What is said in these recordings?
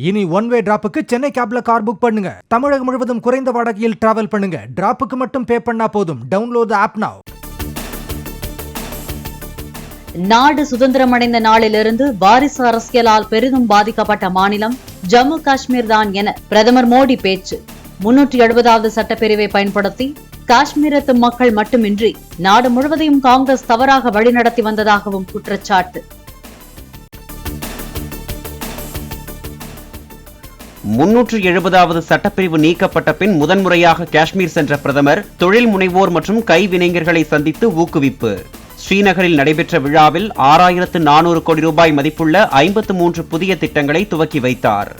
இனி one way டிராப்புக்கு Chennai கேப்ல car book பண்ணுங்க. தமிழகம் முழுவதும் குறைந்த வாடகையில் டிராவல் பண்ணுங்க. டிராப்புக்கு மட்டும் பே பண்ணா போதும். டவுன்லோட் தி ஆப் நவ. நாடு சுதந்திரமடைந்த நாளிலிருந்து வாரிசு அரசியலால் பெரிதும் பாதிக்கப்பட்ட மாநிலம் ஜம்மு காஷ்மீர் தான் என பிரதமர் மோடி பேச்சு. 370வது சட்டப்பிரிவை பயன்படுத்தி காஷ்மீரத்து மக்கள் மட்டுமின்றி நாடு முழுவதையும் காங்கிரஸ் தவறாக வழிநடத்தி வந்ததாகவும் குற்றச்சாட்டு. 370வது சட்டப்பிரிவு நீக்கப்பட்ட பின் முதன்முறையாக காஷ்மீர் சென்ற பிரதமர் தொழில் முனைவோர் மற்றும் கைவினைஞர்களை சந்தித்து ஊக்குவிப்பு. ஸ்ரீநகரில் நடைபெற்ற விழாவில் 6400 கோடி ரூபாய் மதிப்புள்ள 53 புதிய திட்டங்களை துவக்கி வைத்தார்.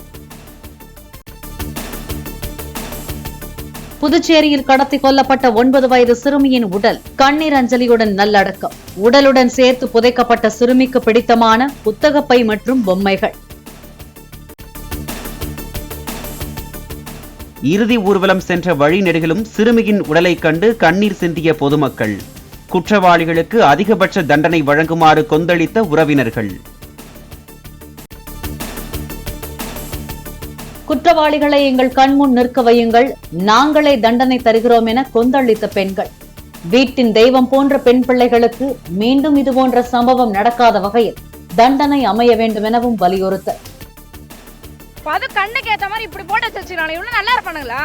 புதுச்சேரியில் கடத்தி கொல்லப்பட்ட 9 வயது சிறுமியின் உடல் கண்ணீர் அஞ்சலியுடன் நல்லடக்கம். உடலுடன் சேர்த்து புதைக்கப்பட்ட சிறுமிக்கு பிடித்தமான புத்தகப்பை மற்றும் பொம்மைகள். இறுதி ஊர்வலம் சென்ற வழிநெடுகிலும் சிறுமியின் உடலை கண்டு கண்ணீர் சிந்திய பொதுமக்கள். குற்றவாளிகளுக்கு அதிகபட்ச தண்டனை வழங்குமாறு கொந்தளித்த உறவினர்கள். குற்றவாளிகளை எங்கள் கண்முன் நிற்க வையுங்கள், நாங்களே தண்டனை தருகிறோம் என கொந்தளித்த பெண்கள். வீட்டின் தெய்வம் போன்ற பெண் பிள்ளைகளுக்கு மீண்டும் இதுபோன்ற சம்பவம் நடக்காத வகையில் தண்டனை அமைய வேண்டும் எனவும் வலியுறுத்த. அது கண்ணுக்கு ஏத்த மாதிரி இப்படி போட்டு வச்சிருக்காங்க. இவ்வளவு நல்லா இருப்பானுங்களா?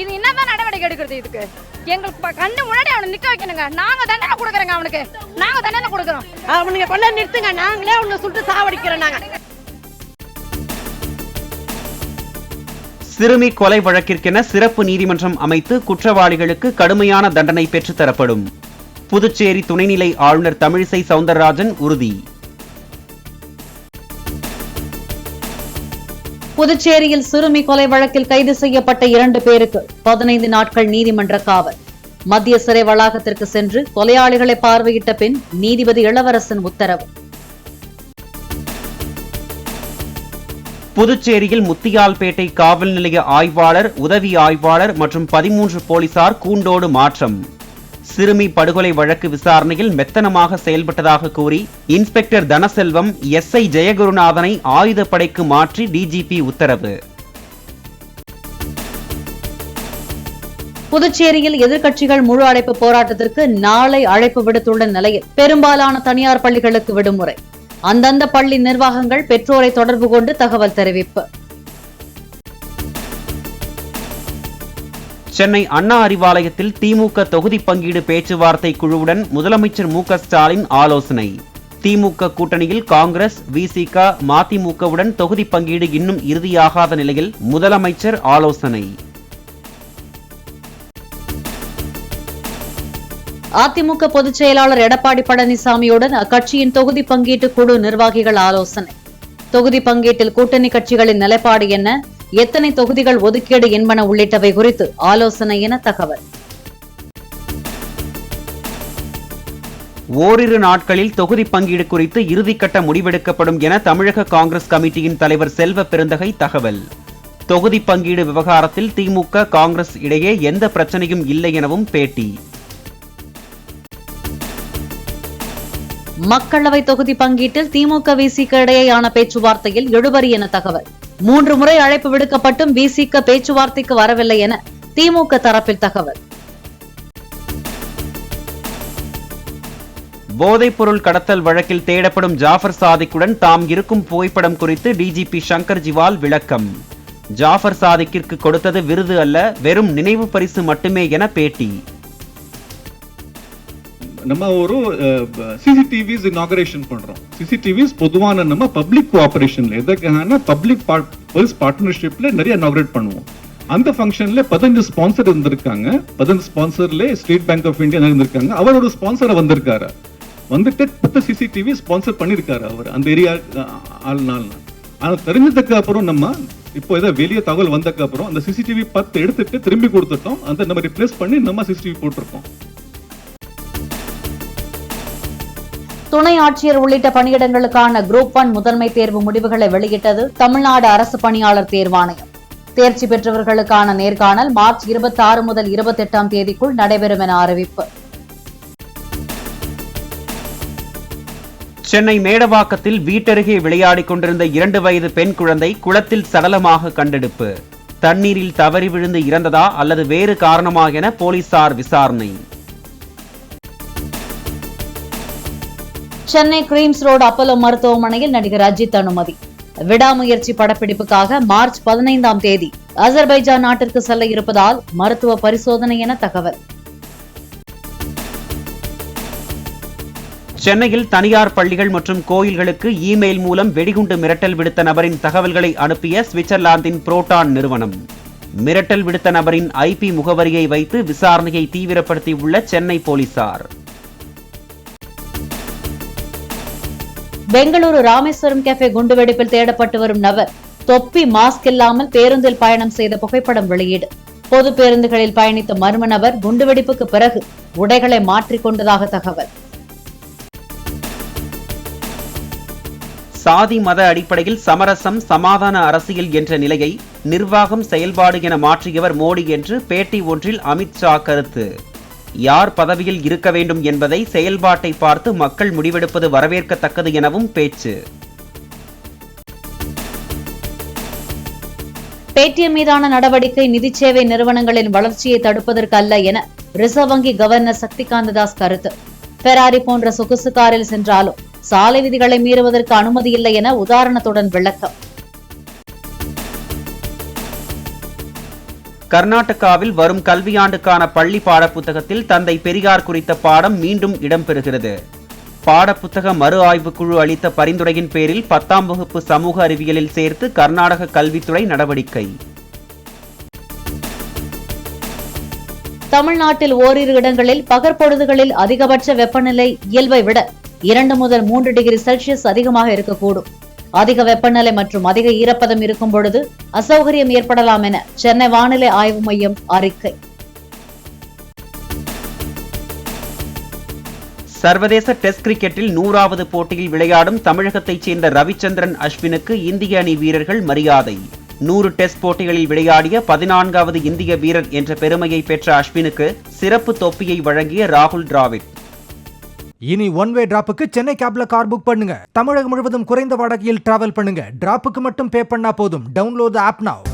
இது என்னதான் நடவடிக்கை எடுக்கிறது? இதுக்கு எங்களுக்கு கண்ணு முன்னாடி அவனை நிக்க வைக்கணுங்க. நாங்க தண்டனை கொடுக்குறோங்க. அவனுக்கு நாங்க தண்டனை கொடுக்குறோம். அவனுக்கு கொள்ள நிறுத்துங்க. நாங்களே அவனை சுட்டு சாவடிக்கிறோம். நாங்க சிறுமி கொலை வழக்கிற்கென சிறப்பு நீதிமன்றம் அமைத்து குற்றவாளிகளுக்கு கடுமையான தண்டனை பெற்று தரப்படும். புதுச்சேரி துணைநிலை ஆளுநர் தமிழிசை சவுந்தரராஜன் உறுதி. புதுச்சேரியில் சிறுமி கொலை வழக்கில் கைது செய்யப்பட்ட 2 பேருக்கு 15 நாட்கள் நீதிமன்ற காவல். மத்திய சிறை வளாகத்திற்கு சென்று கொலையாளிகளை பார்வையிட்ட பின் நீதிபதி இளவரசன் உத்தரவு. புதுச்சேரியில் முத்தியால்பேட்டை காவல் நிலைய ஆய்வாளர், உதவி ஆய்வாளர் மற்றும் 13 போலீசார் கூண்டோடு மாற்றம். சிறுமி படுகொலை வழக்கு விசாரணையில் மெத்தனமாக செயல்பட்டதாக கூறி இன்ஸ்பெக்டர் தனசெல்வம் SI ஜெயகுருநாதனை ஆயுதப்படைக்கு மாற்றி DGP உத்தரவு. புதுச்சேரியில் எதிர்க்கட்சிகள் முழு அடைப்பு போராட்டத்திற்கு நாளை அழைப்பு விடுத்துள்ள நிலையில் பெரும்பாலான தனியார் பள்ளிகளுக்கு விடுமுறை. அந்தந்த பள்ளி நிர்வாகங்கள் பெற்றோரை தொடர்பு கொண்டு தகவல் தெரிவிப்பு. சென்னை அண்ணா அறிவாலயத்தில் திமுக தொகுதி பங்கீடு பேச்சுவார்த்தை குழுவுடன் முதலமைச்சர் MK ஸ்டாலின் ஆலோசனை. திமுக கூட்டணியில் காங்கிரஸ், VCK, மதிமுகவுடன் தொகுதி பங்கீடு இன்னும் இறுதியாகாத நிலையில் முதலமைச்சர் ஆலோசனை. அதிமுக பொதுச் செயலாளர் எடப்பாடி பழனிசாமியுடன் அக்கட்சியின் தொகுதி பங்கீட்டு குழு நிர்வாகிகள் ஆலோசனை. தொகுதி பங்கீட்டில் கூட்டணி கட்சிகளின் நிலைப்பாடு என்ன, எத்தனை தொகுதிகள் ஒதுக்கீடு என்பன உள்ளிட்டவை குறித்து ஆலோசனை என தகவல். ஓரிரு நாட்களில் தொகுதி பங்கீடு குறித்து இறுதிக்கட்ட முடிவெடுக்கப்படும் என தமிழக காங்கிரஸ் கமிட்டியின் தலைவர் செல்வ பெருந்தகை தகவல். தொகுதி பங்கீடு விவகாரத்தில் திமுக, காங்கிரஸ் இடையே எந்த பிரச்சனையும் இல்லை எனவும் பேட்டி. மக்களவை தொகுதி பங்கீட்டில் திமுக, VCK இடையேயான பேச்சுவார்த்தையில் இழுபறி என தகவல். 3 முறை அழைப்பு விடுக்கப்பட்டும் VCK பேச்சுவார்த்தைக்கு வரவில்லை என திமுக தரப்பில் தகவல். போதைப் பொருள் கடத்தல் வழக்கில் தேடப்படும் ஜாஃபர் சாதிக்குடன் தாம் இருக்கும் புகைப்படம் குறித்து DGP சங்கர் ஜிவால் விளக்கம். ஜாஃபர் சாதிக்கிற்கு கொடுத்தது விருது அல்ல, வெறும் நினைவு பரிசு மட்டுமே என பேட்டி. நம்ம ஒரு சிசிடிவிஸ் இனாகரேஷன் பண்றோம். சிசிடிவிஸ் பொதுவான நம்ம பப்ளிக் கோஆபரேஷன்ல எதுக்கான பப்ளிக் போலீஸ் பார்ட்னர்ஷிப்ல நிறைய இனாகரேட் பண்ணுவோம். அந்த ஃபங்க்ஷன்ல 15 ஸ்பான்சர் இருந்திருக்காங்க. 15 ஸ்பான்சர்ல ஸ்டேட் பேங்க் ஆஃப் இந்தியா இருந்திருக்காங்க. அவர் ஒரு ஸ்பான்சரை வந்திருக்காரு. வந்துட்டு 10 சிசிடிவி ஸ்பான்சர் பண்ணிருக்காரு அவர் அந்த ஏரியா ஆள்னால. ஆனா தெரிஞ்சதுக்கு அப்புறம் நம்ம இப்போ ஏதோ வெளியே தகவல் வந்ததுக்கு அப்புறம் அந்த சிசிடிவி 10 எடுத்துட்டு திரும்பி கொடுத்துட்டோம். அந்த நம்ம ரிப்ளேஸ் பண்ணி நம்ம சிசிடிவி போட்டிருக்கோம். துணை ஆட்சியர் உள்ளிட்ட பணியிடங்களுக்கான குரூப் 1 முதன்மை தேர்வு முடிவுகளை வெளியிட்டது தமிழ்நாடு அரசு பணியாளர் தேர்வாணையம். தேர்ச்சி பெற்றவர்களுக்கான நேர்காணல் மார்ச் 26 முதல் 28ஆம் தேதிக்குள் நடைபெறும் என அறிவிப்பு. சென்னை மேடவாக்கத்தில் வீட்டருகே விளையாடிக் கொண்டிருந்த 2 வயது பெண் குழந்தை குளத்தில் சடலமாக கண்டெடுப்பு. தண்ணீரில் தவறி விழுந்து இறந்ததா அல்லது வேறு காரணமா என போலீசார் விசாரணை. சென்னை கிரீம்ஸ் ரோடு அப்போலோ மருத்துவமனையில் நடிகர் அஜித் அனுமதி. விடாமுயற்சி படப்பிடிப்புக்காக மார்ச் 15ஆம் தேதி அசர்பைஜான் நாட்டிற்கு செல்ல இருப்பதால் மருத்துவ பரிசோதனை என தகவல். சென்னையில் தனியார் பள்ளிகள் மற்றும் கோயில்களுக்கு இமெயில் மூலம் வெடிகுண்டு மிரட்டல் விடுத்த நபரின் தகவல்களை அனுப்பிய சுவிட்சர்லாந்தின் புரோட்டான் நிறுவனம். மிரட்டல் விடுத்த நபரின் ஐபி முகவரியை வைத்து விசாரணையை தீவிரப்படுத்தியுள்ள சென்னை போலீசார். பெங்களூரு ராமேஸ்வரம் கேஃபே குண்டுவெடிப்பில் தேடப்பட்டு வரும் நபர் தொப்பி மாஸ்க் இல்லாமல் பேருந்தில் பயணம் செய்த புகைப்படம் வெளியீடு. பொது பேருந்துகளில் பயணித்த மர்ம நபர் குண்டுவெடிப்புக்கு பிறகு உடைகளை மாற்றிக்கொண்டதாக தகவல். சாதி மத அடிப்படையில் சமரசம் சமாதான அரசியல் என்ற நிலையை நிர்வாகம் செயல்பாடு என மாற்றியவர் மோடி என்று பேட்டி ஒன்றில் அமித்ஷா கருத்து. யார் பதவியில் இருக்க வேண்டும் என்பதை செயல்பாட்டை பார்த்து மக்கள் முடிவெடுப்பது வரவேற்கத்தக்கது எனவும் பேச்சு. பேடிஎம் மீதான நடவடிக்கை நிதி சேவை நிறுவனங்களின் வளர்ச்சியை தடுப்பதற்கு அல்ல என ரிசர்வ் வங்கி கவர்னர் சக்திகாந்த தாஸ் கருத்து. பெராரி போன்ற சொகுசு காரில் சென்றாலும் சாலை விதிகளை மீறுவதற்கு அனுமதி இல்லை என உதாரணத்துடன் விளக்கம். கர்நாடகாவில் வரும் கல்வியாண்டுக்கான பள்ளி பாடப்புத்தகத்தில் தந்தை பெரியார் குறித்த பாடம் மீண்டும் இடம்பெறுகிறது. பாடப்புத்தக மறு ஆய்வு குழு அளித்த பரிந்துரையின் பேரில் 10ஆம் வகுப்பு சமூக அறிவியலில் சேர்த்து கர்நாடக கல்வித்துறை நடவடிக்கை. தமிழ்நாட்டில் ஓரிரு இடங்களில் பகற்பொழுதுகளில் அதிகபட்ச வெப்பநிலை இயல்பை விட 2 முதல் 3 டிகிரி செல்சியஸ் அதிகமாக இருக்கக்கூடும். அதிக வெப்பநிலை மற்றும் அதிக ஈரப்பதம் இருக்கும் பொழுது அசௌகரியம் ஏற்படலாம் என சென்னை வானிலை ஆய்வு மையம் அறிக்கை. சர்வதேச டெஸ்ட் கிரிக்கெட்டில் 100வது போட்டியில் விளையாடும் தமிழகத்தைச் சேர்ந்த ரவிச்சந்திரன் அஸ்வினுக்கு இந்திய அணி வீரர்கள் மரியாதை. 100 டெஸ்ட் போட்டிகளில் விளையாடிய 14வது இந்திய வீரர் என்ற பெருமையை பெற்ற அஸ்வினுக்கு சிறப்பு தொப்பியை வழங்கிய ராகுல் டிராவிட். இனி ஒன் வே டிராப்புக்கு சென்னை கேப்ல கார் புக் பண்ணுங்க. தமிழகம் முழுவதும் குறைந்த வாடகையில் டிராவல் பண்ணுங்க. டிராப்புக்கு மட்டும் பே பண்ணா போதும். டவுன்லோட் தி ஆப் நவ.